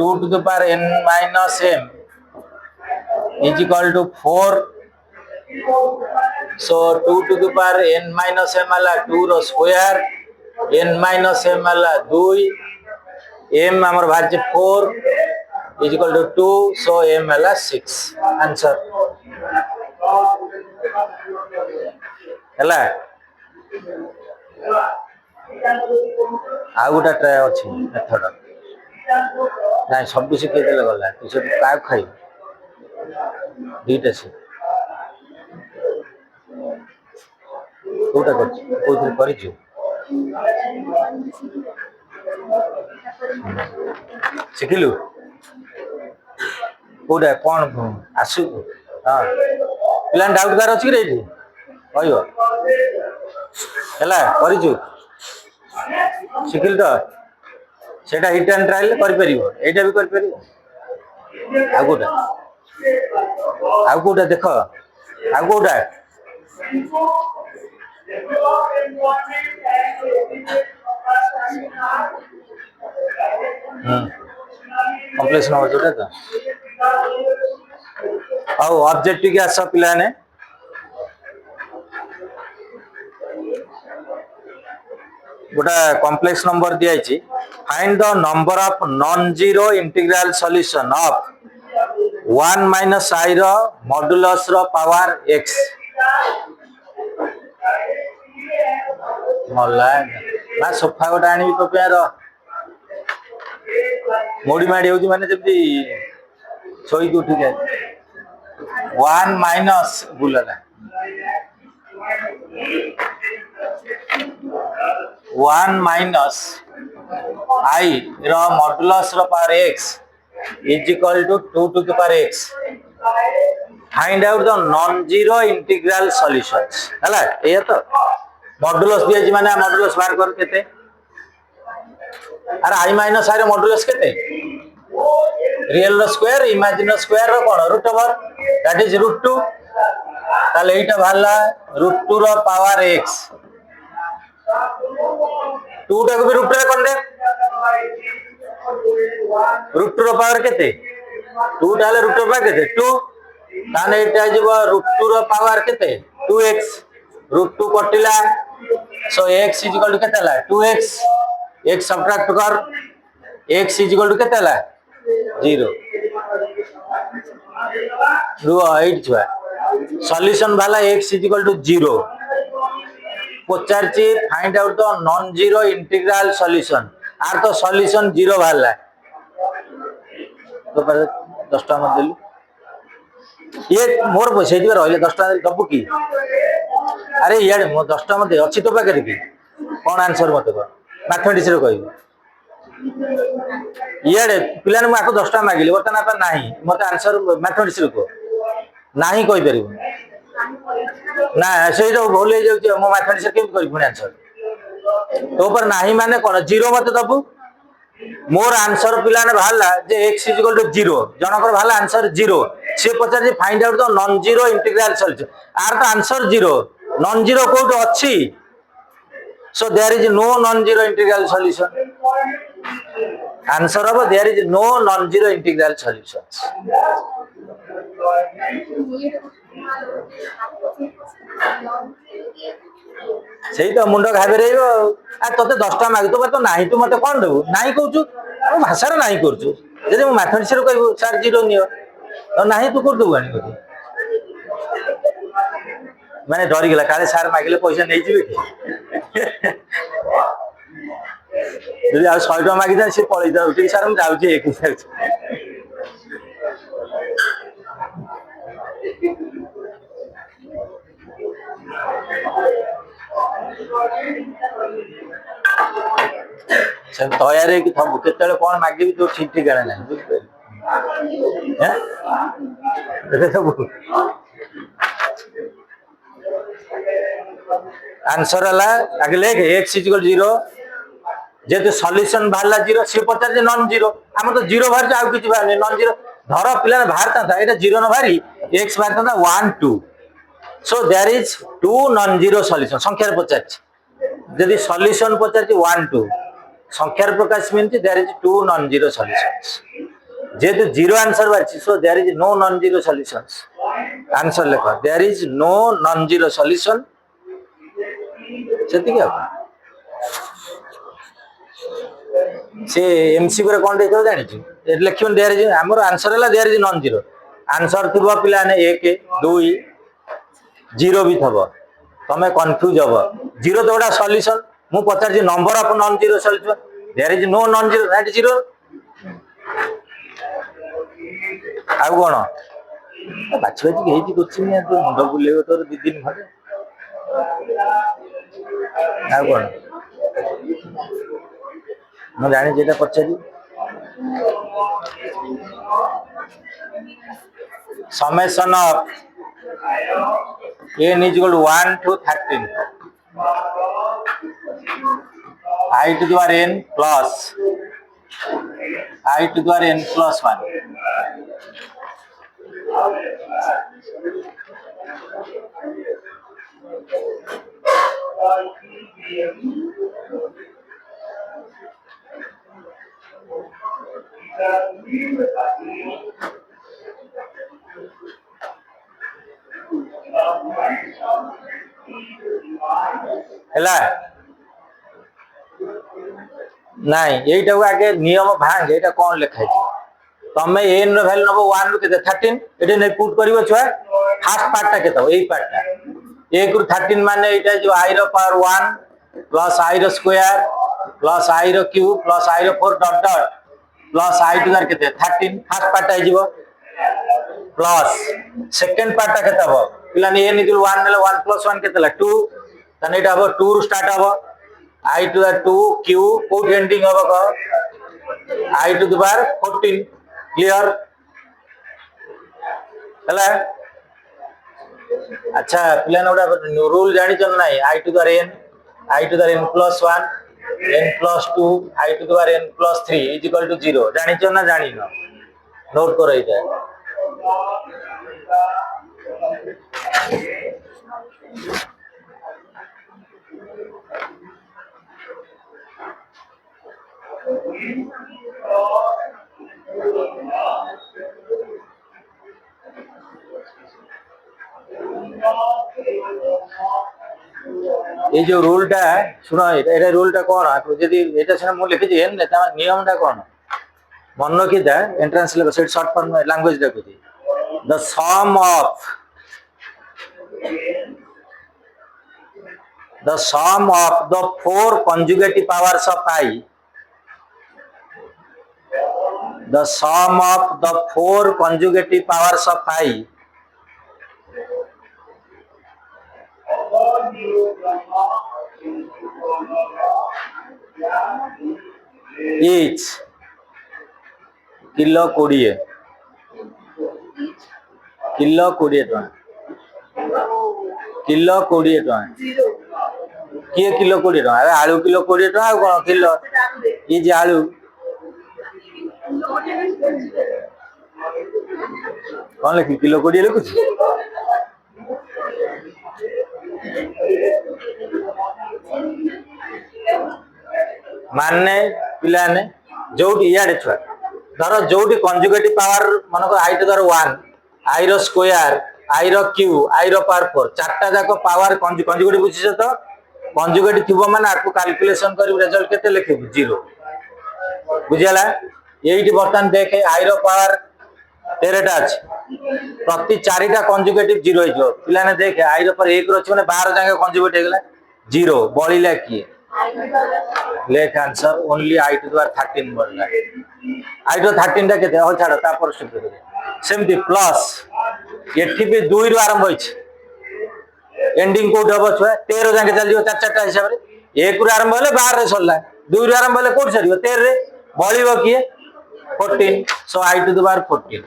2 to the power n minus m is equal to 4 so 2 to the power n minus m hella 2 row square n minus m hella 2 m हमर भाज 4 is equal to 2 so m hella 6 answer हला आ गोटा try अछि method नाही सब शिखे देले गला तू से काय खाई दीटा से कोटा कर कोथि करिछु शिखिलु कोडा कोन आसु हां प्लान डाउट कर अछि रे कहयो हला करिछु शिखिल तो सेटा हिट एंड ट्रायल कर परिबो एटा भी कर परिबो आ गोटा देखो आ गोटा कॉम्प्लेक्स नंबर जोड़े तो ଆଉ ଅବଜେକ୍ଟିଭ କି ଆସ ପିଲାମାନେ गोटा कॉम्प्लेक्स नंबर दिया find the number of non zero integral solution of 1 minus i रो मॉडुलस रो पावर x मला ना सोफा गोटा आनी तो प्यार मोड़ी माड़ी होची माने जब सोई उठी जाए 1 माइनस बुलला 1 माइनस आई रो मॉडुलस रो power x is equal to 2 to the power x. Find out the non-zero integral solutions. हैला ये तो मॉडुलस दिया जी माने मॉडुलस बाहर कर केते अरे i माइनस i रो मॉडुलस केते रियल रो स्क्वायर इमेजिनरी स्क्वायर रो कोन रूट ओवर दैट इज √2 ताले एटा भाला √2 रो पावर x 2 टा को भी √2 रे कोन दे √2 रो पावर केते 2 डाले √2 पावर केते 2 ताने एटा जीव √2 रो पावर केते 2x √2 कटिला so x is equal to केते ला 2x x सब्ट्रैक्ट कर x इज इक्वल टू केते ला 0 रो 8 छुआ सॉल्यूशन वाला x इज इक्वल टू 0 पचारची find out the non zero integral solution are तो सॉल्यूशन 0 वाला तो पर 10 टा मत देलु ये मोर पैसे जी रहले 10 टा दबु की अरे यार मो 10 टा मत अछि तो पाकर की कोन आंसर मत को मैथमेटिक्स रे कहबो यार पिलाने म आको 10 टा मागिले बर्तन पर नाही मते आंसर मैथमेटिक्स रे को नाही कहि परिबो ना से जो भूल हो जाउची मो मैथमेटिक्स के करि पुनी आंसर तो पर नाही माने कोन 0 मत दबु मोर आंसर पिलाने भाला जे x इज इक्वल टू 0 जनकर भाला आंसर 0 से पचार जे find out the non zero integral solution are तो आंसर 0 नॉन जीरो कोड अछि so there is no non zero integral solution answer of there is no non zero integral solutions सेही तो मुंड घाबे रहइबो आ तते 10 टा मागि तो तो नाही तू मते कोन देबू नाही कहूचू आ भाषा रे नाही करचू जे मो मैथमेटिक्स रे कहबो सर 0 नियो तो नाही तू कर दू आनी कथि माने डरी गेला काले सर मागिले पैसा नै जिबे जदि आ 100 टा मागि जा से पळै जाउ ठीक सर हम जाउची एक सब तैयार है कि थब केतले कोन मागे भी तो ठीक ठीक गणे नहीं बुझ हैं देखे सब आंसर हला आगे लेख x = 0 जेते सॉल्यूशन बाहरला 0 से पचार जे नॉन जीरो हम तो 0 बाहर जाउ किछि बाहर नॉन जीरो धर पिला बाहरता था एटा 0 न बाहरी x बाहरता था 1 2 so there is 2 non zero solution संख्या पचार यदि सॉल्यूशन पचार 1 2 संख्यार प्रकाश mean there is 2 non zero solutions जेतु 0 आंसर बारछि so there is no non zero solutions answer लेखो there is no non zero solution सेति क्या से एमसीक्यू रे कोन देतो जानि छि लिखिबन देयर इज हमर आंसर हला there is non zero answer थिबो पिला ने 1 2 0 भी थबो तमे कंफ्यूज हबो 0 तो एटा सॉल्यूशन मु पचार जी number of non zero solution there is no non zero that is 0 आ कोन बाछबे जी हेजी कोचिन या तो मुंड बुलेबो तोर 2 दिन भरे आ कोन मैं जानी जेटा पचारी summation of n is equal to 1 to 13 I to the power n plus I to the power n plus 1 ହେଲା ନାଇଁ ଏଇଟାକୁ ଆଗେ ନିୟମ ଭାଙ୍ଗ ଏଇଟା କଣ ଲେଖା ହେଇଛି ତମେ n ର ଭ୍ୟାଲୁ ନବ 1 ରୁ କେତେ 13 ଏଠି ନେଇ ପୁଟ୍ କରିବ ଛୁଆ ଫାଷ୍ଟ ପାର୍ଟଟା କେତେ ଏଇ ପାର୍ଟଟା 1 ରୁ 13 ମାନେ ଏଇଟା जो i ର पावर 1 प्लस i ର स्क्वायर प्लस i ର क्यूब प्लस i ର 4 dot dot plus i to the केते 13 फर्स्ट पार्ट आइ जीवो प्लस सेकंड पार्ट केते हबो पिला ने n इक्वल 1 नेले 1 प्लस 1 केते ला 2 तने एटा हबो 2 रू स्टार्ट हबो i to the 2 q code ending हबो क i to the power 14 clear हला अच्छा पिला ने ओडा रूल जानि चन नाही i to the n plus 1 n plus 2 i to the power n plus 3 is equal to 0 जानि चन ना जानि न नोट करो इटा ये जो रूल टा सुनो एटा रूल टा कोन आ जदी एटा सुन मु लिखि जे न ता नियम टा कोन मन की दा entrance level set short form language देखो the sum of the four conjugative powers of I the sum of the four conjugative powers of I each kilo 20 kilo 20 टका किलो 20 टका किए किलो 20 टका अरे आलू किलो 20 टका कोन किलो ई जे आलू कौन लिखी किलो 20 लिखुछ माने पिलाने जोटी याडे छुआ धर जोटी कंजुगेटिव पावर मानको i टू द 1 i रो स्क्वायर i रो क्यूब i रो पावर 4 चारटा जाको पावर कंजुगेटिव बुझिछ तो कंजुगेटिव थिबो माने आपको कैलकुलेशन करी रिजल्ट केते लिखिबो 0 बुझियाला एइटी बर्तन देखे i रो पावर 13 टा अछि प्रति चारिटा कंजुगेटिव 0 हो जो पिलाने देखे i रो पर 1 रो छ माने 12 जाके कंजुगेटिव गेला 0 बळिला किए लेख answer only i to the power 13 बळला i टू 13 टा केते हो छाड़ ता पर स्टेप सेमती प्लस एठी भी 2 रो आरंभ होइछ एंडिंग कोड हबो छ 13 जाके चल जियो चार चारटा हिसाब रे 1 रो आरंभ होले 12 रे सरला 2 रो आरंभ होले कोड सरियो 13 रे बळिबो किए 14 सो i टू द पावर 14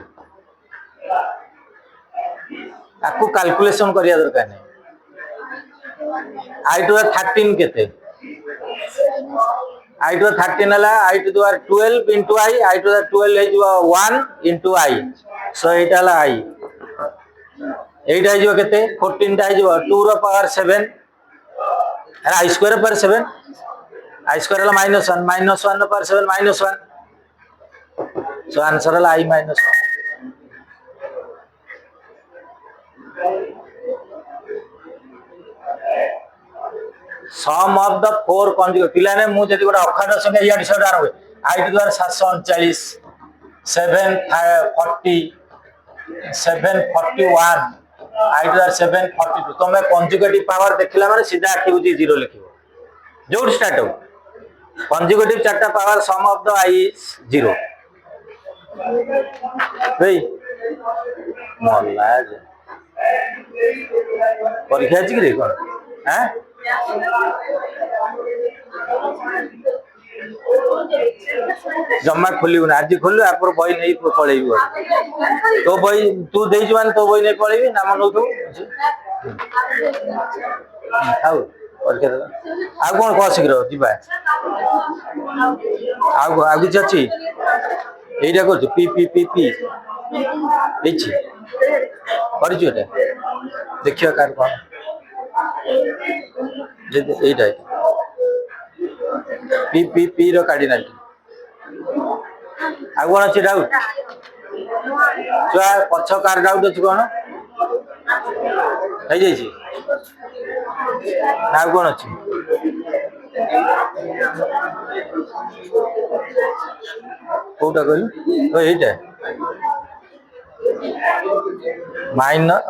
आपको कैलकुलेशन करिया दरकार नै i टू द 13 केते i टू द 13 हला i to the power 12 into i to the 12 है जो 1 into i सो एटा हला i एटा है जो केते 14 टा है जो 2 रो पावर 7 अरे i स्क्वायर पर 7 i स्क्वायर हला -1 रो पावर 7 -1 सो आंसर हला i -1 sum of the four conjugative पिला ने मु जदी गोटा अखंड संख्या या डिसॉर्डर आरो i to the 739 740 741 i to the 742 तमे कंजुगेटिव पावर देखिला माने सीधा आखि बुझी 0 लिखिबो जो स्टार्ट हो कंजुगेटिव चारटा power sum of the i is 0 भाई मोला परीक्षा छी रे कोन हैं जम्मा खोलियो ना आज खोलु आपर बही नहीं पळेइबो तो बही तू देई जवान तो बही नहीं पळेइबी नाम नो तू आउ परीक्षा आ कोन को शीघ्र दिबा आगु जाची एइटा को पी पी पी पी एछि करिछु एटा देखियो कार कोन এইটা পি পি পি ର କାର୍ଡିନାଲିଟି ଆଉ କଣ ଅଛି ଡାଉଟ ଛୁଆ ପଛ କାର ଡାଉଟ ଅଛି କଣ ହେଇଯାଇଛି ଆଉ କଣ ଅଛି କୋଉଟା କହିଲୁ এইটা ମାଇନସ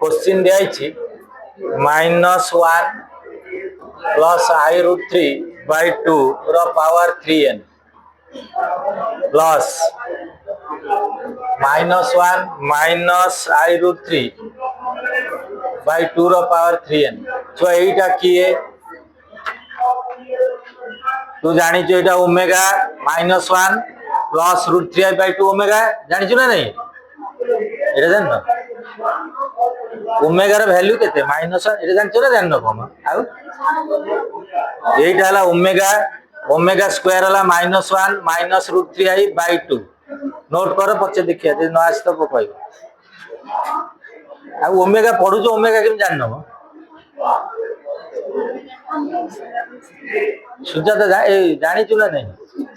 क्वेश्चन दिया -1 प्लस i√3 by 2 ର power 3n plus -1 minus i√3 by 2 ର ପାୱାର 3n ଛୁଆ ଏଇଟା କିଏ तू जानिଛୁ ଏଇଟା omega -1 plus √3i by 2 omega जानिଛୁ ना नहीं এটা জানো ओमेगा ର ভ্যালু কেতে -1 এটা জানিছো না জানো কম ଆଉ এইটা হলা ओमेगा ओमेगा स्क्वायर हला -1 माइनस √3i by 2 नोट कर पछे देखिया जे न आसी तो कहबो आ ओमेगा पढु जो ओमेगा केम जाननो सुजाता जानी चुना नहीं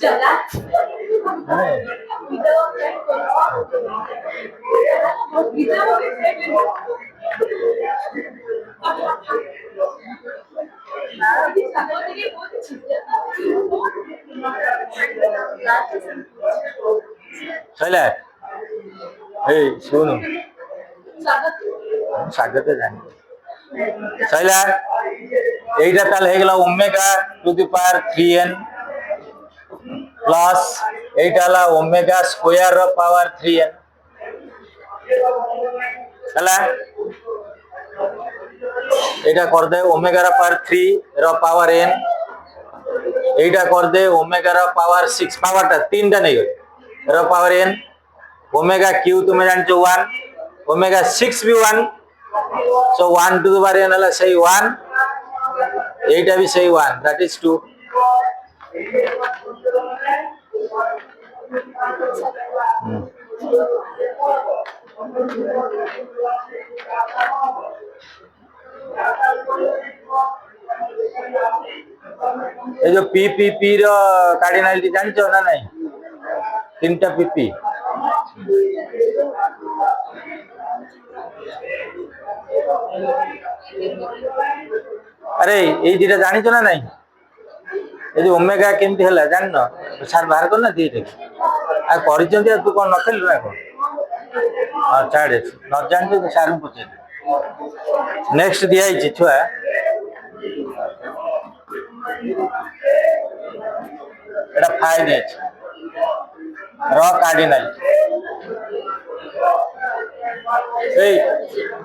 चला सुन स्वागत जानी सैला এইটা তাহলে হয়ে গেল omega to the power 3n plus এইটা হলো ওমেগা স্কয়ার র পাওয়ার 3n হলা এইটা কর দে ওমেগা র পাওয়ার 3 র পাওয়ার n এইটা কর দে ওমেগা র পাওয়ার 6 পাওয়ারটা তিনটা নেই র পাওয়ার n ओमेगा क्यू तुम्हें जानছো 1 ओमेगा 6 भी 1 सो 1 टू द पावर n हला सही 1 এইটা भी सही 1 दैट इज 2 ये जो पी पी पी रो कार्डिनलिटी जानছো ना नहीं तीनटा पी पी अरे ये दुटा जानिছো ना नहीं ये जो ओमेगा केमती हला जाननो सार बाहर कर ना दीटे आ करिचंती तू कोन नखलु ना कोन हां छाड़े न जानते तो सार पूछे नेक्स्ट दिया है छुआ एटा 5 h रो कार्डिनल ए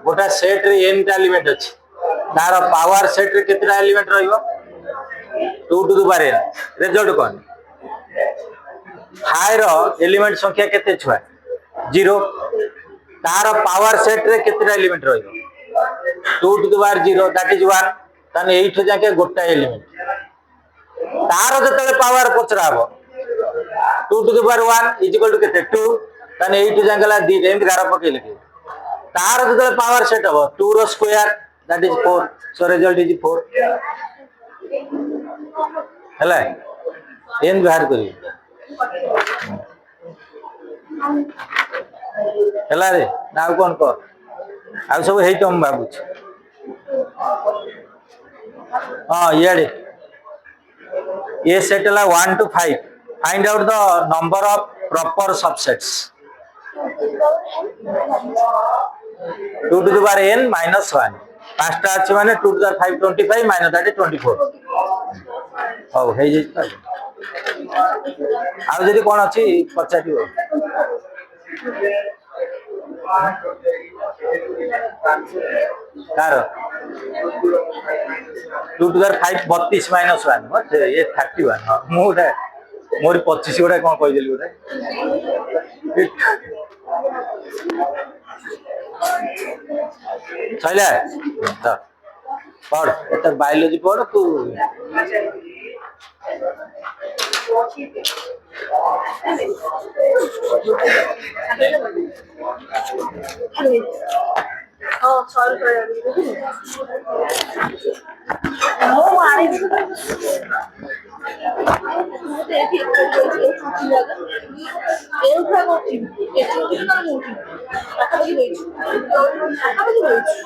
गोटा सेट रे n टा एलिमेंट अछि तार पावर सेट रे केतरा एलिमेंट रहइबो 2 to the power n result कोन 5 रो एलिमेंट संख्या केते छुआ 0 तार पावर सेट रे केतरा एलिमेंट रहइबो 2 to the power 0 that is 1 तने एठो जाके गोटा एलिमेंट तार जतले पावर पचराबो 2 to the power 1 is equal to केते 2 तने एठो जाकेला 2 एंड गारा पके लिखे तार जतले पावर सेट हबो 2 रो square that is 4 so result is 4 हला एन बाहर करी हला रे नाउ कोन को आ सब हेइ तम बाबू हां याडे ये सेट ला 1 to 5 find out the number of proper subsets 2 to the power n minus 1 पांचटा अछि माने 2 to the power 5 25 minus that is 24 हो हे जे आ जदी कोन अछि पचाटियो कार 2 to the power 5 32 minus 1 what ये 31 मोर मोर 25 गोटा कोन कहि देली गोटा चले तो पढ़ एतक बायोलॉजी पढ़ तू सॉल्व कर ମୁଁ ଆଣିବି ଏଉଠା କରୁଛି ପାଖାପାଖି ରହିଛି ପାଖାପାଖି ରହିଛି